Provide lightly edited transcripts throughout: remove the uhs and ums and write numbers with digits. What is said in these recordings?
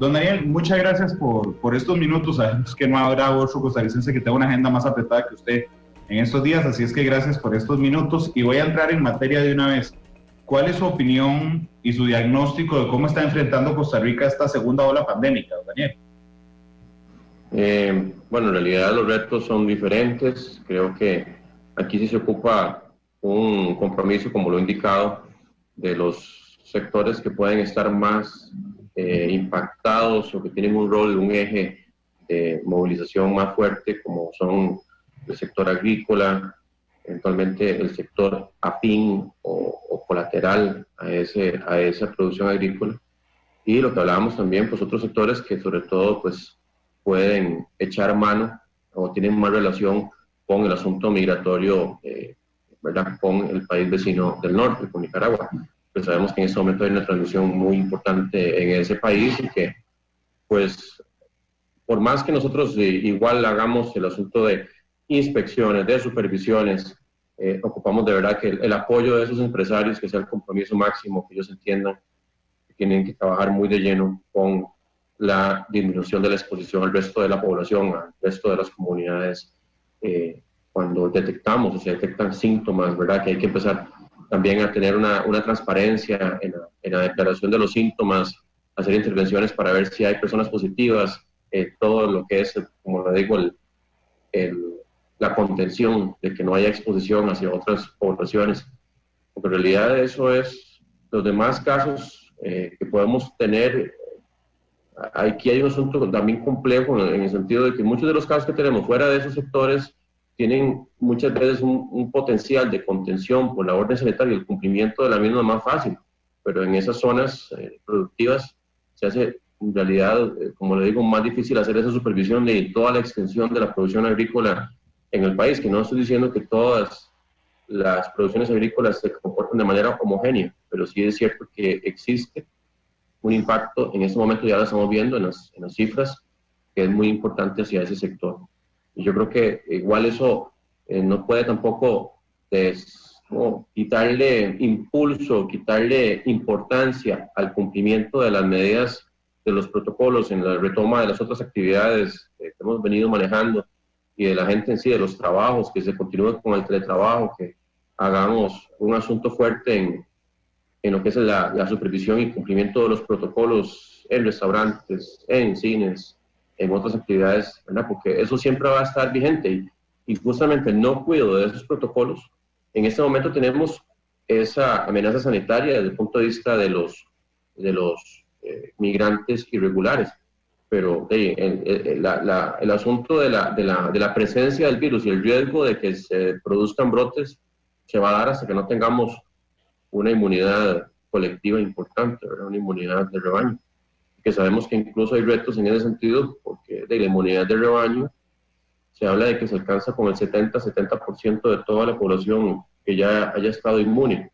Don Daniel, muchas gracias por estos minutos. Sabemos que no habrá otro costarricense que tenga una agenda más apretada que usted en estos días, así es que gracias por estos minutos y voy a entrar en materia de una vez. ¿Cuál es su opinión y su diagnóstico de cómo está enfrentando Costa Rica esta segunda ola pandémica, don Daniel? Bueno, en realidad los retos son diferentes. Creo que aquí sí se ocupa un compromiso, como lo he indicado, de los sectores que pueden estar más impactados o que tienen un rol, un eje de movilización más fuerte, como son el sector agrícola, eventualmente el sector afín o colateral a esa producción agrícola. Y lo que hablábamos también, pues otros sectores que sobre todo pues pueden echar mano o tienen más relación con el asunto migratorio, ¿verdad? Con el país vecino del norte, con Nicaragua. Pues sabemos que en este momento hay una transición muy importante en ese país y que, pues, por más que nosotros igual hagamos el asunto de inspecciones, de supervisiones, ocupamos de verdad que el apoyo de esos empresarios, que sea el compromiso máximo, que ellos entiendan que tienen que trabajar muy de lleno con la disminución de la exposición al resto de la población, al resto de las comunidades, cuando detectamos o se detectan síntomas, ¿verdad? Que hay que empezar también a tener una transparencia en la declaración de los síntomas, hacer intervenciones para ver si hay personas positivas, todo lo que es, como le digo, la contención de que no haya exposición hacia otras poblaciones. Porque en realidad eso es los demás casos que podemos tener. Aquí hay un asunto también complejo en el sentido de que muchos de los casos que tenemos fuera de esos sectores tienen muchas veces un potencial de contención por la orden sanitaria y el cumplimiento de la misma más fácil, pero en esas zonas productivas se hace en realidad, como le digo, más difícil hacer esa supervisión de toda la extensión de la producción agrícola en el país, que no estoy diciendo que todas las producciones agrícolas se comportan de manera homogénea, pero sí es cierto que existe un impacto, en este momento ya lo estamos viendo en las cifras, que es muy importante hacia ese sector. Y yo creo que igual eso no puede tampoco quitarle impulso, quitarle importancia al cumplimiento de las medidas de los protocolos en la retoma de las otras actividades que hemos venido manejando y de la gente en sí, de los trabajos, que se continúe con el teletrabajo, que hagamos un asunto fuerte en lo que es la supervisión y cumplimiento de los protocolos en restaurantes, en cines, en otras actividades, ¿verdad? Porque eso siempre va a estar vigente y justamente el no cuidado de esos protocolos, en este momento tenemos esa amenaza sanitaria desde el punto de vista de los migrantes irregulares, pero el asunto de la presencia del virus y el riesgo de que se produzcan brotes se va a dar hasta que no tengamos una inmunidad colectiva importante, ¿verdad? Una inmunidad de rebaño, que sabemos que incluso hay retos en ese sentido, porque de la inmunidad de rebaño se habla de que se alcanza con el 70% de toda la población que ya haya estado inmune.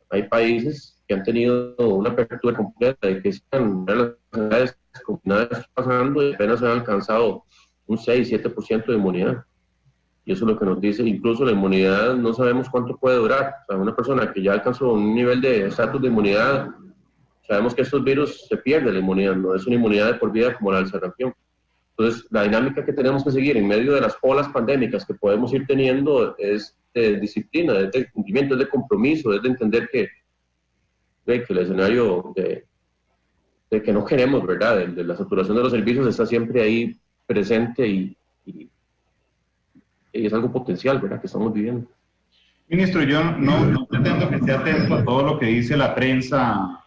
Hay países que han tenido una apertura completa de que están las enfermedades combinadas pasando y apenas han alcanzado un 6-7% de inmunidad. Y eso es lo que nos dice, incluso la inmunidad no sabemos cuánto puede durar. O sea, una persona que ya alcanzó un nivel de estatus de inmunidad, sabemos que estos virus se pierde la inmunidad, no es una inmunidad de por vida como la del sarampión. Entonces, la dinámica que tenemos que seguir en medio de las olas pandémicas que podemos ir teniendo es de disciplina, es de cumplimiento, es de compromiso, es de entender que el escenario de que no queremos, ¿verdad? De la saturación de los servicios está siempre ahí presente y es algo potencial, ¿verdad?, que estamos viviendo. Ministro, yo no pretendo que esté atento a todo lo que dice la prensa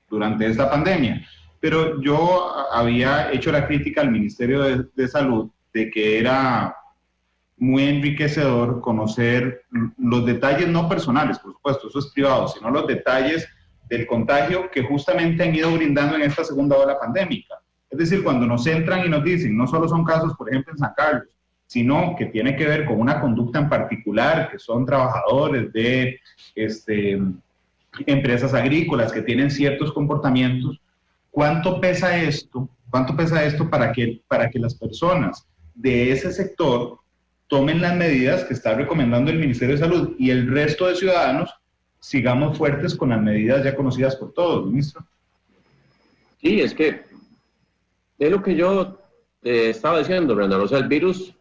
durante esta pandemia, pero yo había hecho la crítica al Ministerio de Salud de que era muy enriquecedor conocer los detalles no personales, por supuesto, eso es privado, sino los detalles del contagio que justamente han ido brindando en esta segunda ola pandémica. Es decir, cuando nos entran y nos dicen, no solo son casos, por ejemplo, en San Carlos, sino que tiene que ver con una conducta en particular, que son trabajadores de empresas agrícolas que tienen ciertos comportamientos. ¿Cuánto pesa esto? ¿Cuánto pesa esto para que las personas de ese sector tomen las medidas que está recomendando el Ministerio de Salud y el resto de ciudadanos sigamos fuertes con las medidas ya conocidas por todos, ministro? Sí, es que Es lo que yo estaba diciendo, Brandon. O sea, el virus,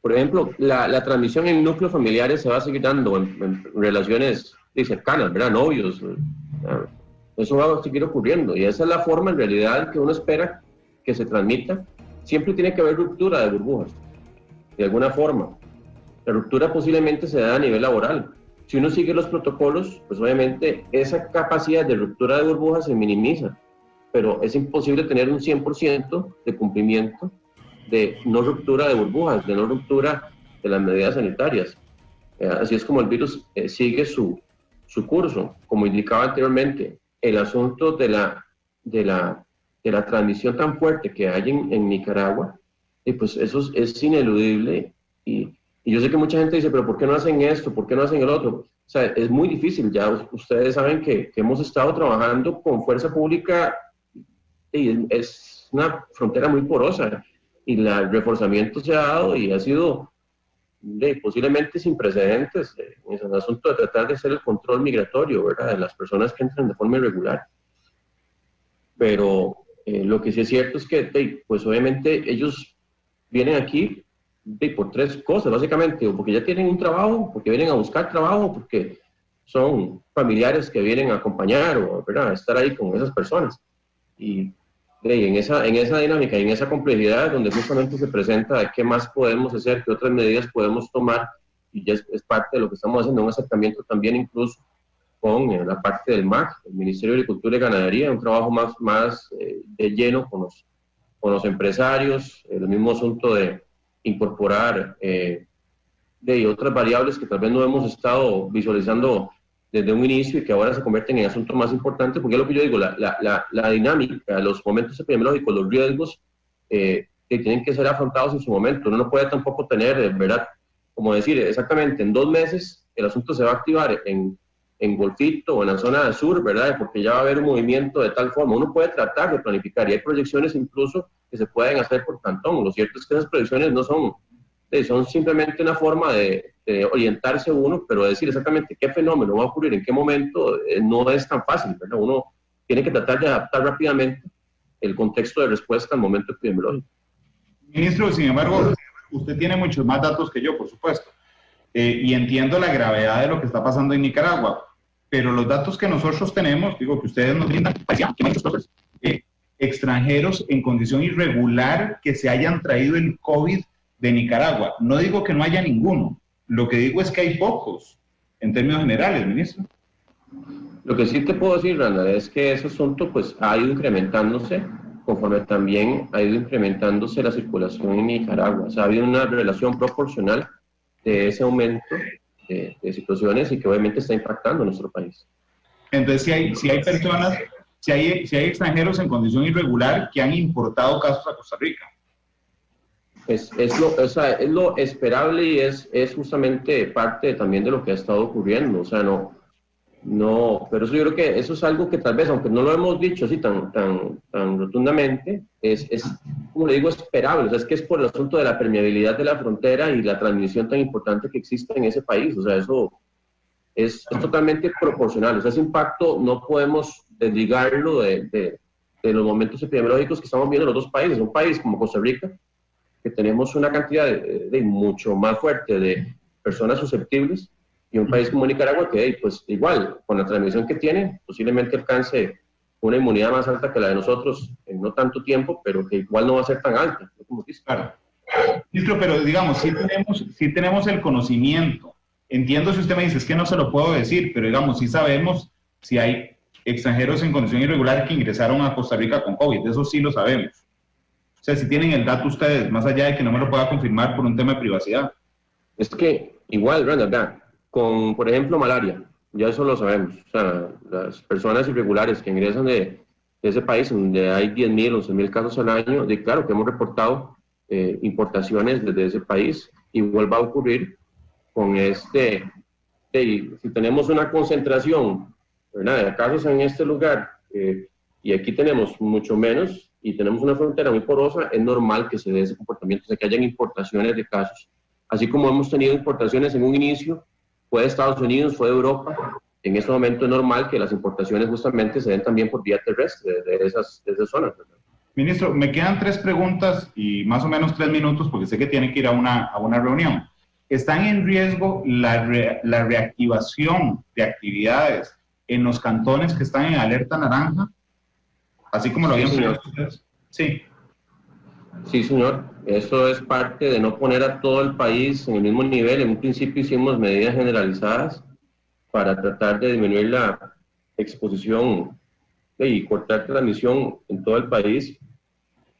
por ejemplo, la transmisión en núcleos familiares se va a seguir dando en relaciones cercanas, ¿verdad? Novios. Eso va a seguir ocurriendo. Y esa es la forma, en realidad, que uno espera que se transmita. Siempre tiene que haber ruptura de burbujas, de alguna forma. La ruptura posiblemente se da a nivel laboral. Si uno sigue los protocolos, pues obviamente esa capacidad de ruptura de burbujas se minimiza, pero es imposible tener un 100% de cumplimiento de no ruptura de burbujas, de no ruptura de las medidas sanitarias. Así es como el virus sigue su curso. Como indicaba anteriormente, el asunto de la transmisión tan fuerte que hay en Nicaragua, pues eso es ineludible. Y yo sé que mucha gente dice, pero ¿por qué no hacen esto? ¿Por qué no hacen el otro? O sea, es muy difícil. Ya ustedes saben que hemos estado trabajando con fuerza pública y es una frontera muy porosa. Y el reforzamiento se ha dado y ha sido posiblemente sin precedentes en el asunto de tratar de hacer el control migratorio, ¿verdad?, de las personas que entran de forma irregular. Pero lo que sí es cierto es que, pues obviamente ellos vienen aquí por tres cosas, básicamente, o porque ya tienen un trabajo, porque vienen a buscar trabajo, porque son familiares que vienen a acompañar o, ¿verdad?, a estar ahí con esas personas. Y en esa dinámica y en esa complejidad donde justamente se presenta qué más podemos hacer, qué otras medidas podemos tomar, y ya es parte de lo que estamos haciendo, un acercamiento también incluso con la parte del MAC, el Ministerio de Agricultura y Ganadería, un trabajo más de lleno con los empresarios, el mismo asunto de incorporar de otras variables que tal vez no hemos estado visualizando desde un inicio y que ahora se convierten en asuntos más importantes, porque es lo que yo digo, la dinámica, los momentos epidemiológicos, los riesgos que tienen que ser afrontados en su momento. Uno no puede tampoco tener, ¿verdad?, como decir, exactamente en 2 meses el asunto se va a activar en Golfito o en la zona sur, ¿verdad?, porque ya va a haber un movimiento de tal forma. Uno puede tratar de planificar y hay proyecciones incluso que se pueden hacer por cantón. Lo cierto es que esas proyecciones no son simplemente una forma de orientarse uno, pero decir exactamente qué fenómeno va a ocurrir, en qué momento, no es tan fácil, ¿verdad? Uno tiene que tratar de adaptar rápidamente el contexto de respuesta al momento epidemiológico. Ministro, sin embargo, usted tiene muchos más datos que yo, por supuesto, y entiendo la gravedad de lo que está pasando en Nicaragua, pero los datos que nosotros tenemos, digo, que ustedes nos brindan, parecía que muchos cosas, extranjeros en condición irregular que se hayan traído el COVID de Nicaragua. No digo que no haya ninguno, lo que digo es que hay pocos, en términos generales, ministro. Lo que sí te puedo decir, Randall, es que ese asunto pues ha ido incrementándose conforme también ha ido incrementándose la circulación en Nicaragua. O sea, ha habido una relación proporcional de ese aumento de situaciones y que obviamente está impactando a nuestro país. Entonces, si hay personas, si hay extranjeros en condición irregular que han importado casos a Costa Rica. Es lo esperable y es justamente parte también de lo que ha estado ocurriendo. O sea, pero eso yo creo que eso es algo que tal vez, aunque no lo hemos dicho así tan rotundamente, es como le digo, esperable. O sea, es que es por el asunto de la permeabilidad de la frontera y la transmisión tan importante que existe en ese país. O sea, eso es totalmente proporcional. O sea, ese impacto no podemos desligarlo de los momentos epidemiológicos que estamos viendo en los dos países. Un país como Costa Rica, que tenemos una cantidad de mucho más fuerte de personas susceptibles, y un país como Nicaragua que, pues igual, con la transmisión que tiene, posiblemente alcance una inmunidad más alta que la de nosotros en no tanto tiempo, pero que igual no va a ser tan alta, como dice. Claro. Ministro, pero digamos, sí tenemos el conocimiento. Entiendo si usted me dice, es que no se lo puedo decir, pero digamos, sí sabemos si hay extranjeros en condición irregular que ingresaron a Costa Rica con COVID, eso sí lo sabemos. O sea, si tienen el dato ustedes, más allá de que no me lo pueda confirmar por un tema de privacidad. Es que igual, Brandon, con, por ejemplo, malaria, ya eso lo sabemos. O sea, las personas irregulares que ingresan de ese país, donde hay 10.000, 11.000 casos al año, claro que hemos reportado importaciones desde ese país. Igual va a ocurrir con si tenemos una concentración, ¿verdad?, de casos en este lugar, y aquí tenemos mucho menos, y tenemos una frontera muy porosa, es normal que se dé ese comportamiento, o sea, que hayan importaciones de casos. Así como hemos tenido importaciones en un inicio, fue de Estados Unidos, fue de Europa, en este momento es normal que las importaciones justamente se den también por vía terrestre de esas zonas, ¿verdad? Ministro, me quedan 3 preguntas y más o menos 3 minutos porque sé que tiene que ir a una reunión. ¿Están en riesgo la reactivación de actividades en los cantones que están en alerta naranja? Así como lo habían previsto ustedes. Sí. Sí, señor. Eso es parte de no poner a todo el país en el mismo nivel. En un principio hicimos medidas generalizadas para tratar de disminuir la exposición y cortar transmisión en todo el país.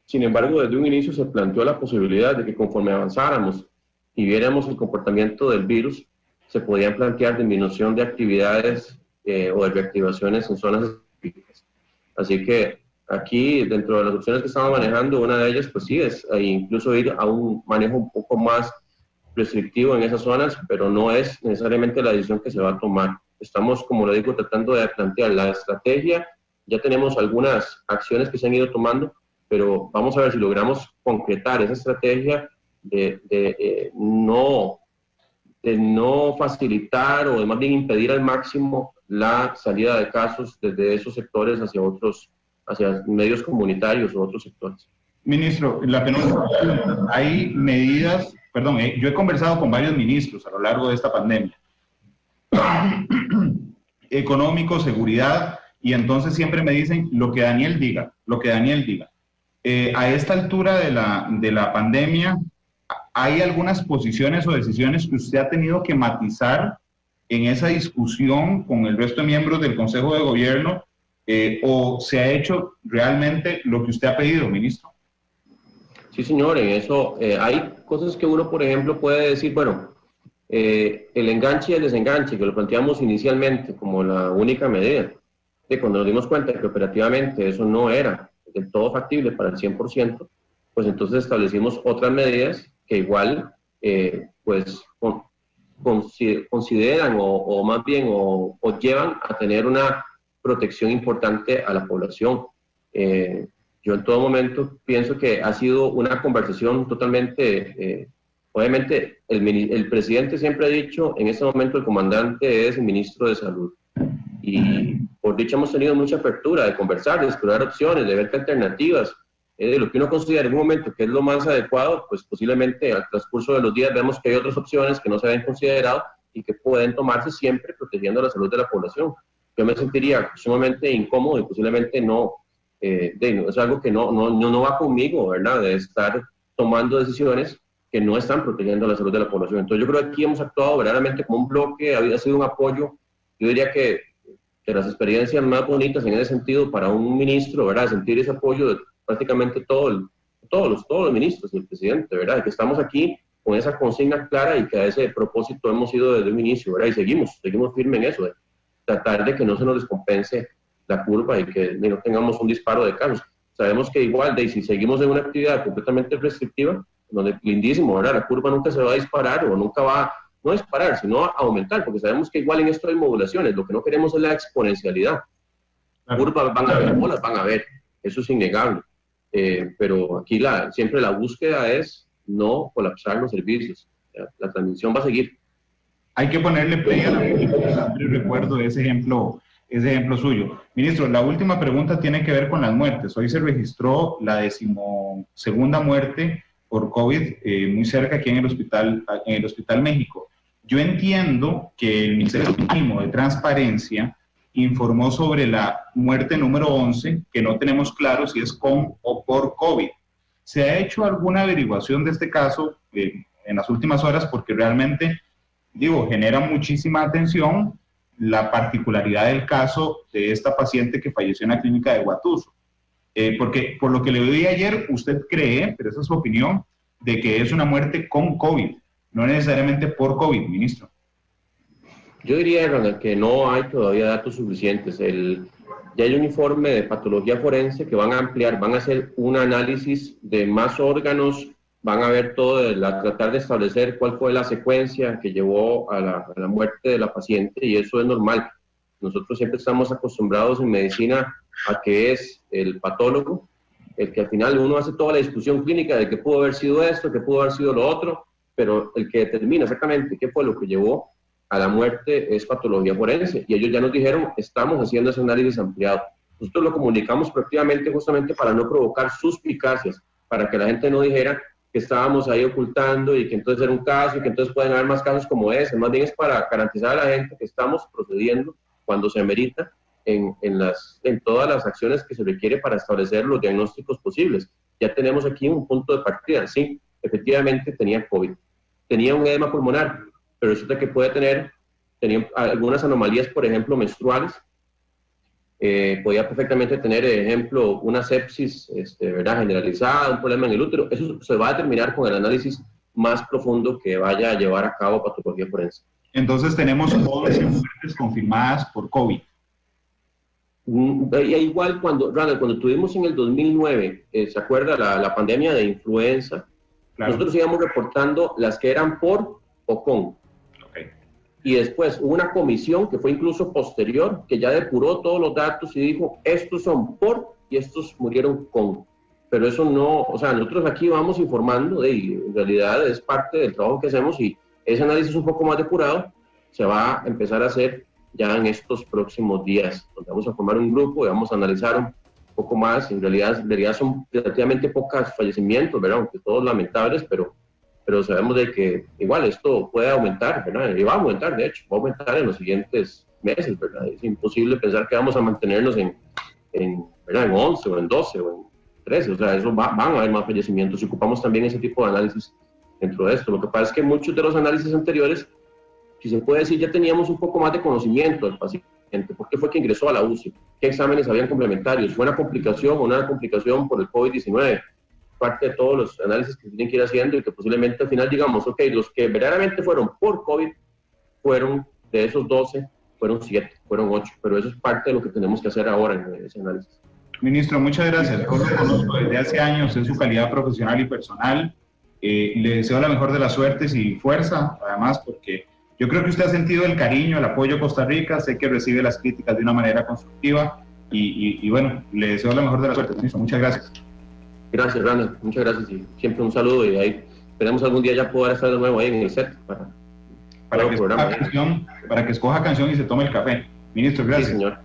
Sin embargo, desde un inicio se planteó la posibilidad de que conforme avanzáramos y viéramos el comportamiento del virus, se podían plantear disminución de actividades o de reactivaciones en zonas específicas. Así que aquí, dentro de las opciones que estamos manejando, una de ellas, pues sí, es incluso ir a un manejo un poco más restrictivo en esas zonas, pero no es necesariamente la decisión que se va a tomar. Estamos, como lo digo, tratando de plantear la estrategia. Ya tenemos algunas acciones que se han ido tomando, pero vamos a ver si logramos concretar esa estrategia de no facilitar o de más bien impedir al máximo la salida de casos desde esos sectores hacia medios comunitarios o otros sectores. Ministro, la penúltima pregunta. Hay medidas, perdón, yo he conversado con varios ministros a lo largo de esta pandemia, económico, seguridad, y entonces siempre me dicen lo que Daniel diga, lo que Daniel diga. A esta altura de la pandemia, ¿hay algunas posiciones o decisiones que usted ha tenido que matizar en esa discusión con el resto de miembros del Consejo de Gobierno o se ha hecho realmente lo que usted ha pedido, ministro? Sí, señor, en eso hay cosas que uno, por ejemplo, puede decir, bueno, el enganche y el desenganche, que lo planteamos inicialmente como la única medida, que cuando nos dimos cuenta que operativamente eso no era del todo factible para el 100%, pues entonces establecimos otras medidas que igual, pues, consideran o más bien o llevan a tener una protección importante a la población. Yo en todo momento pienso que ha sido una conversación totalmente, obviamente el presidente siempre ha dicho, en este momento el comandante es el ministro de Salud. Y por dicho hemos tenido mucha apertura de conversar, de explorar opciones, de ver qué alternativas, de lo que uno considera en un momento que es lo más adecuado, pues posiblemente al transcurso de los días vemos que hay otras opciones que no se habían considerado y que pueden tomarse siempre protegiendo la salud de la población. Yo me sentiría sumamente incómodo y posiblemente no, es algo que no va conmigo, ¿verdad? De estar tomando decisiones que no están protegiendo la salud de la población. Entonces yo creo que aquí hemos actuado verdaderamente como un bloque, había sido un apoyo, yo diría que las experiencias más bonitas en ese sentido para un ministro, ¿verdad? Sentir ese apoyo de prácticamente todos los ministros y el presidente, ¿verdad? Que estamos aquí con esa consigna clara y que a ese propósito hemos ido desde un inicio, ¿verdad? Y seguimos firmes en eso, de tratar de que no se nos descompense la curva y que no tengamos un disparo de casos. Sabemos que igual, si seguimos en una actividad completamente restrictiva, donde lindísimo, ¿verdad? La curva nunca se va a disparar o nunca va, no disparar, sino a aumentar, porque sabemos que igual en esto hay modulaciones, lo que no queremos es la exponencialidad. Curvas van a haber, olas van a haber, eso es innegable. Pero aquí siempre la búsqueda es no colapsar los servicios. La transmisión va a seguir. Hay que ponerle play a la película. Recuerdo de ese ejemplo suyo. Ministro, la última pregunta tiene que ver con las muertes. Hoy se registró la 12ª muerte por COVID muy cerca aquí en el Hospital México. Yo entiendo que el Ministerio Mínimo de Transparencia informó sobre la muerte número 11, que no tenemos claro si es con o por COVID. ¿Se ha hecho alguna averiguación de este caso en las últimas horas? Porque realmente, genera muchísima atención la particularidad del caso de esta paciente que falleció en la clínica de Huatuso. Porque por lo que le oí ayer, usted cree, pero esa es su opinión, de que es una muerte con COVID, no necesariamente por COVID, ministro. Yo diría, Ronald, que no hay todavía datos suficientes. Ya hay un informe de patología forense que van a ampliar, van a hacer un análisis de más órganos, van a ver todo, tratar de establecer cuál fue la secuencia que llevó a la muerte de la paciente, y eso es normal. Nosotros siempre estamos acostumbrados en medicina a que es el patólogo el que al final uno hace toda la discusión clínica de que pudo haber sido esto, que pudo haber sido lo otro, pero el que determina exactamente qué fue lo que llevó a la muerte es patología forense, y ellos ya nos dijeron, estamos haciendo ese análisis ampliado. nosotros lo comunicamos proactivamente justamente para no provocar suspicacias, para que la gente no dijera que estábamos ahí ocultando y que entonces era un caso y que entonces pueden haber más casos como ese. Más bien es para garantizar a la gente que estamos procediendo cuando se amerita en todas las acciones que se requiere para establecer los diagnósticos posibles. Ya tenemos aquí un punto de partida. Sí, efectivamente tenía COVID, tenía un edema pulmonar, pero resulta que tenía algunas anomalías, por ejemplo, menstruales. Podía perfectamente tener, por ejemplo, una sepsis ¿verdad? Generalizada, un problema en el útero. Eso se va a determinar con el análisis más profundo que vaya a llevar a cabo patología forense. Entonces tenemos 11 muertes confirmadas por COVID. Igual cuando tuvimos en el 2009, ¿se acuerda la pandemia de influenza? Claro. Nosotros íbamos reportando las que eran por o con. Y después hubo una comisión que fue incluso posterior, que ya depuró todos los datos y dijo, estos son por y estos murieron con. Pero eso no, o sea, nosotros aquí vamos informando, en realidad es parte del trabajo que hacemos y ese análisis un poco más depurado se va a empezar a hacer ya en estos próximos días, donde vamos a formar un grupo y vamos a analizar un poco más. En realidad son relativamente pocos fallecimientos, ¿verdad? Aunque todos lamentables, pero sabemos de que igual esto puede aumentar, ¿verdad? Y va a aumentar, de hecho, va a aumentar en los siguientes meses, ¿verdad? Es imposible pensar que vamos a mantenernos en 11 o en 12 o en 13, o sea, eso van a haber más fallecimientos y ocupamos también ese tipo de análisis dentro de esto. Lo que pasa es que muchos de los análisis anteriores, si se puede decir, ya teníamos un poco más de conocimiento del paciente, por qué fue que ingresó a la UCI, qué exámenes habían complementarios, fue una complicación o no una complicación por el COVID-19, parte de todos los análisis que se tienen que ir haciendo y que posiblemente al final digamos, ok, los que verdaderamente fueron por COVID, fueron de esos 12, fueron 7, fueron 8, pero eso es parte de lo que tenemos que hacer ahora en ese análisis. Ministro, muchas gracias. Yo lo conozco desde hace años en su calidad profesional y personal. Le deseo la mejor de las suertes y fuerza, además, porque yo creo que usted ha sentido el cariño, el apoyo a Costa Rica, sé que recibe las críticas de una manera constructiva y bueno, le deseo la mejor de las suertes, ministro. Muchas gracias. Gracias, Rana, muchas gracias y siempre un saludo y ahí esperemos algún día ya poder estar de nuevo ahí en el set para que escoja canción y se tome el café. Ministro, gracias. Sí, señor.